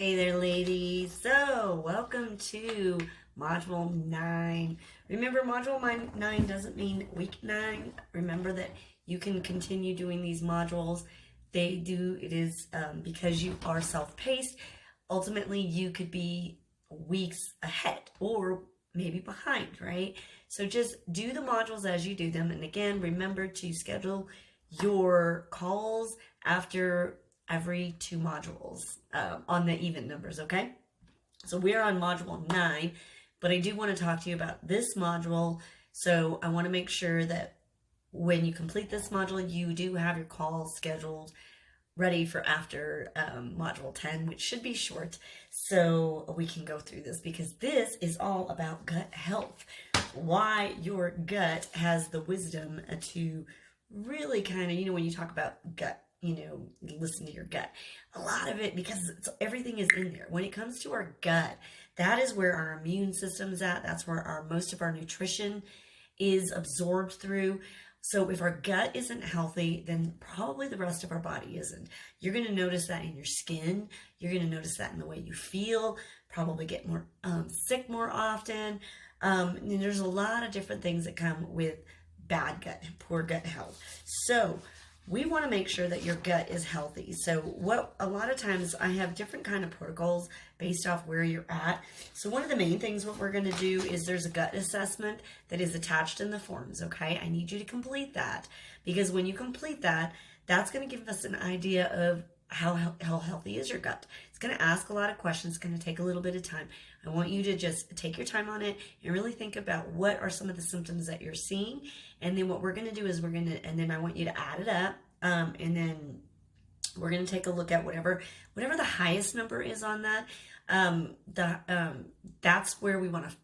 Hey there, ladies. So, welcome to Module 9. Remember, Module 9 doesn't mean week 9. Remember that you can continue doing these modules. It is because you are self-paced. Ultimately, you could be weeks ahead or maybe behind, right? So just do the modules as you do them. And again, remember to schedule your calls after every 2 modules on the even numbers, okay? So we're on module 9, but I do want to talk to you about this module. So I want to make sure that when you complete this module, you do have your calls scheduled ready for after module 10, which should be short, so we can go through this because this is all about gut health. Why your gut has the wisdom to really kind of, when you talk about gut, listen to your gut. A lot of it, because everything is in there. When it comes to our gut, that is where our immune system's at. That's where most of our nutrition is absorbed through. So if our gut isn't healthy, then probably the rest of our body isn't. You're going to notice that in your skin. You're going to notice that in the way you feel. Probably get more sick more often. And there's a lot of different things that come with bad gut, poor gut health. So we want to make sure that your gut is healthy. So a lot of times I have different kind of protocols based off where you're at. So one of the main things what we're going to do is there's a gut assessment that is attached in the forms, okay? I need you to complete that because when you complete that, that's going to give us an idea of how healthy is your gut. It's going to ask a lot of questions. It's going to take a little bit of time. I want you to just take your time on it and really think about what are some of the symptoms that you're seeing. And then what we're going to do is and then I want you to add it up. And then we're going to take a look at whatever the highest number is on that. That's where we want to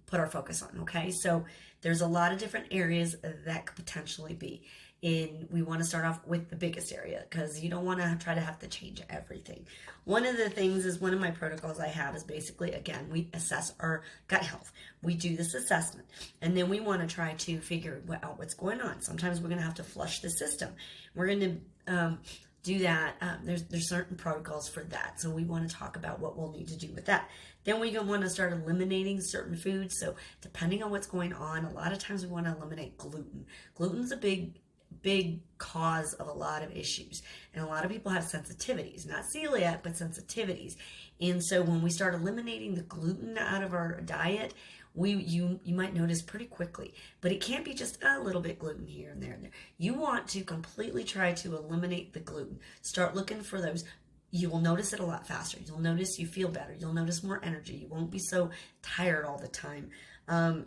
put our focus on. Okay. So there's a lot of different areas that could potentially be. We want to start off with the biggest area because you don't want to try to have to change everything. One of the things is one of my protocols I have is basically, again, we assess our gut health. We do this assessment and then we want to try to figure out what's going on. Sometimes we're going to have to flush the system. We're going to do that. There's certain protocols for that. So we want to talk about what we'll need to do with that. Then we want to start eliminating certain foods. So depending on what's going on, a lot of times we want to eliminate gluten. Gluten's a big cause of a lot of issues, and a lot of people have sensitivities, not celiac but sensitivities. And so when we start eliminating the gluten out of our diet, you might notice pretty quickly, but it can't be just a little bit gluten here and there and there. You want to completely try to eliminate the gluten. Start looking for those. You will notice it a lot faster. You'll notice you feel better. You'll notice more energy. You won't be so tired all the time.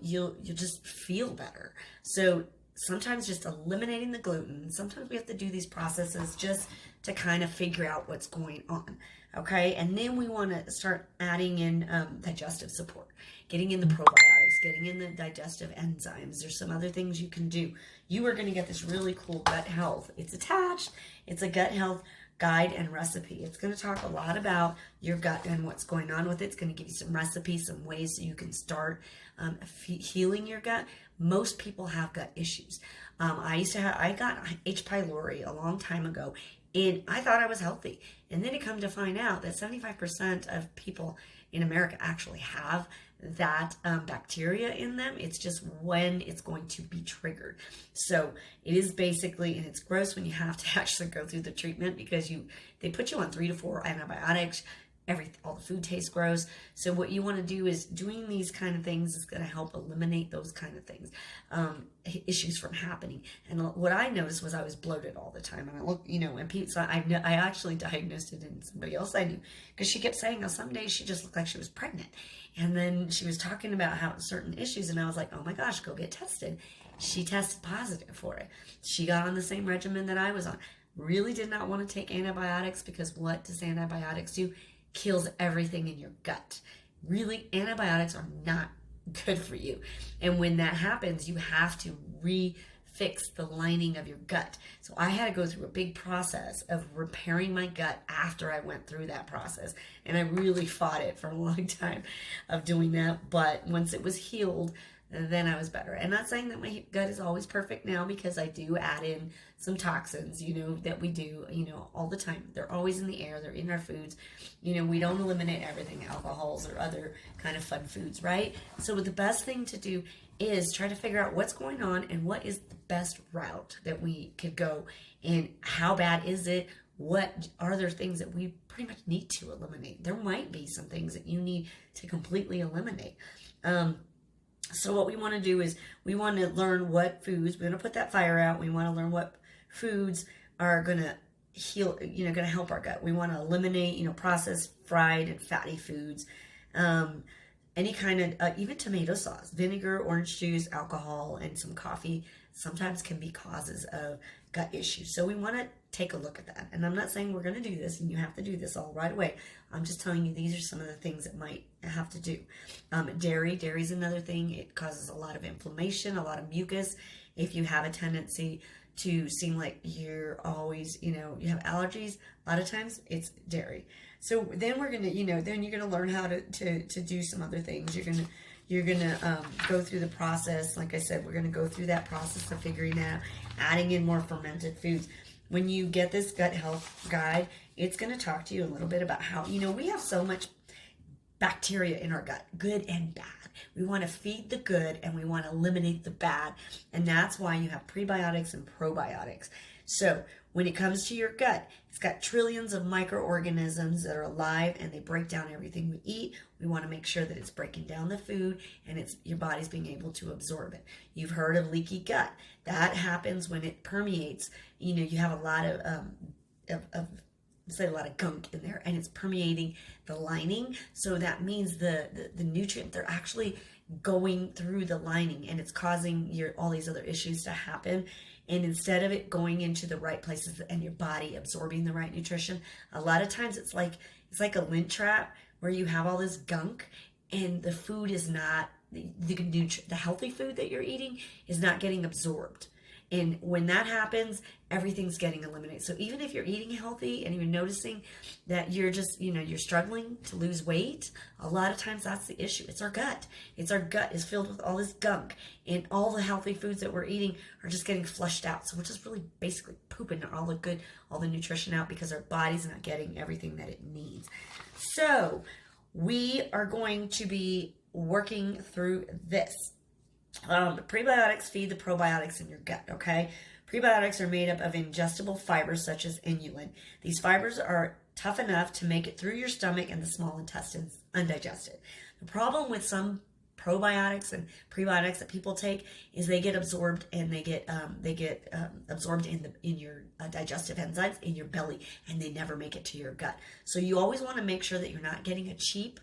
You'll just feel better. So sometimes just eliminating the gluten. Sometimes we have to do these processes just to kind of figure out what's going on. Okay. And then we want to start adding in digestive support, getting in the probiotics, getting in the digestive enzymes. There's some other things you can do. You are going to get this really cool gut health. It's attached. It's a gut health guide and recipe. It's going to talk a lot about your gut and what's going on with it. It's going to give you some recipes, some ways so you can start healing your gut. Most people have gut issues. I got H. pylori a long time ago, and I thought I was healthy. And then it come to find out that 75% of people in America actually have that bacteria in them. It's just when it's going to be triggered. So it is basically, and it's gross when you have to actually go through the treatment because they put you on 3 to 4 antibiotics. All the food tastes gross. So what you want to do is doing these kind of things is going to help eliminate those kind of things, issues from happening. And what I noticed was I was bloated all the time. And I look, and people, so I actually diagnosed it in somebody else I knew because she kept saying, some days she just looked like she was pregnant. And then she was talking about how certain issues. And I was like, oh my gosh, go get tested. She tested positive for it. She got on the same regimen that I was on. Really did not want to take antibiotics because what does antibiotics do? Kills everything in your gut. Really, antibiotics are not good for you. And when that happens, you have to refix the lining of your gut. So I had to go through a big process of repairing my gut after I went through that process. And I really fought it for a long time of doing that. But once it was healed, then I was better. And not saying that my gut is always perfect now, because I do add in some toxins, that we do, all the time. They're always in the air, they're in our foods. We don't eliminate everything, alcohols or other kind of fun foods, right? So the best thing to do is try to figure out what's going on and what is the best route that we could go, and how bad is it? What are there things that we pretty much need to eliminate? There might be some things that you need to completely eliminate. So what we want to do is we want to learn what foods, we're going to put that fire out. We want to learn what foods are going to heal, going to help our gut. We want to eliminate, processed, fried, and fatty foods. Any kind of, even tomato sauce, vinegar, orange juice, alcohol, and some coffee sometimes can be causes of gut issues. So we want to take a look at that. And I'm not saying we're going to do this and you have to do this all right away. I'm just telling you these are some of the things that might have to do. Dairy's another thing. It causes a lot of inflammation, a lot of mucus. If you have a tendency to seem like you're always, you have allergies, a lot of times it's dairy. So then we're going to, then you're going to learn how to do some other things. You're gonna go through the process. Like I said, we're gonna go through that process of figuring out, adding in more fermented foods. When you get this gut health guide, it's gonna talk to you a little bit about how, we have so much bacteria in our gut, good and bad. We want to feed the good and we want to eliminate the bad. And that's why you have prebiotics and probiotics. So when it comes to your gut, it's got trillions of microorganisms that are alive and they break down everything we eat. We want to make sure that it's breaking down the food and your body's being able to absorb it. You've heard of leaky gut. That happens when it permeates. You have a lot of a lot of gunk in there and it's permeating the lining. So that means the nutrient, they're actually going through the lining and it's causing all these other issues to happen. And instead of it going into the right places and your body absorbing the right nutrition, a lot of times it's like a lint trap where you have all this gunk and the food is not, the healthy food that you're eating is not getting absorbed. And when that happens, everything's getting eliminated. So even if you're eating healthy and you're noticing that you're just, you're struggling to lose weight, a lot of times that's the issue. It's our gut. Our gut is filled with all this gunk. And all the healthy foods that we're eating are just getting flushed out. So we're just really basically pooping all the nutrition out because our body's not getting everything that it needs. So we are going to be working through this. Prebiotics feed the probiotics in your gut, okay? Prebiotics are made up of ingestible fibers such as inulin. These fibers are tough enough to make it through your stomach and the small intestines undigested. The problem with some probiotics and prebiotics that people take is they get absorbed and they get absorbed in your digestive enzymes in your belly and they never make it to your gut. So you always want to make sure that you're not getting a cheap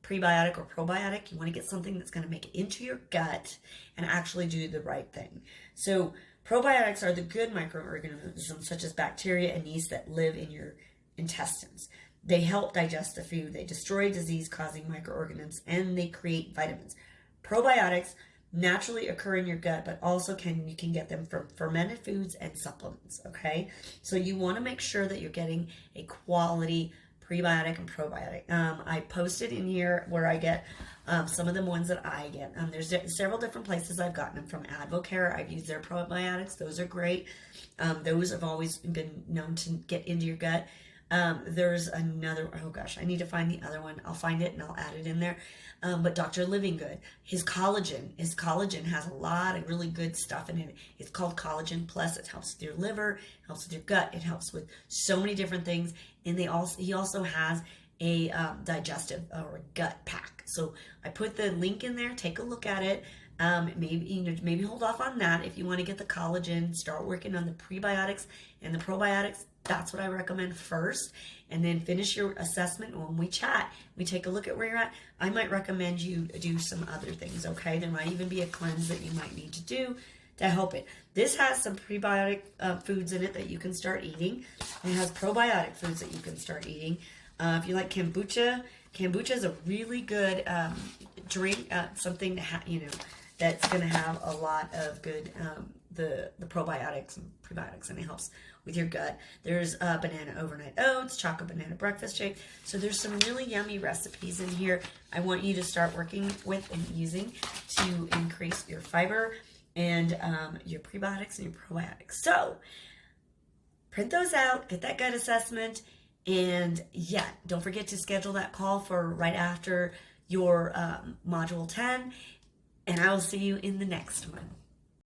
prebiotic or probiotic. You want to get something that's going to make it into your gut and actually do the right thing. So probiotics are the good microorganisms such as bacteria and yeast that live in your intestines. They help digest the food. They destroy disease-causing microorganisms and they create vitamins. Probiotics naturally occur in your gut, but also you can get them from fermented foods and supplements, okay? So you want to make sure that you're getting a quality prebiotic and probiotic. I posted in here where I get some of the ones that I get. There's several different places I've gotten them from. Advocare, I've used their probiotics. Those are great. Those have always been known to get into your gut. There's another, oh gosh, I need to find the other one. I'll find it and I'll add it in there. But Dr. Living Good, his collagen has a lot of really good stuff in it. It's called Collagen Plus. It helps with your liver, helps with your gut. It helps with so many different things. And he also has a digestive or gut pack. So I put the link in there. Take a look at it. Maybe hold off on that if you want to get the collagen. Start working on the prebiotics and the probiotics. That's what I recommend first, and then finish your assessment. When we chat, we take a look at where you're at. I might recommend you do some other things, okay? There might even be a cleanse that you might need to do to help it. This has some prebiotic foods in it that you can start eating. It has probiotic foods that you can start eating. If you like kombucha is a really good drink, something that's going to have a lot of good the probiotics and prebiotics, and it helps with your gut. There's banana overnight oats, chocolate banana breakfast shake. So there's some really yummy recipes in here I want you to start working with and using to increase your fiber and your prebiotics and your probiotics. So print those out, get that gut assessment, and yeah, don't forget to schedule that call for right after your module 10, and I will see you in the next one.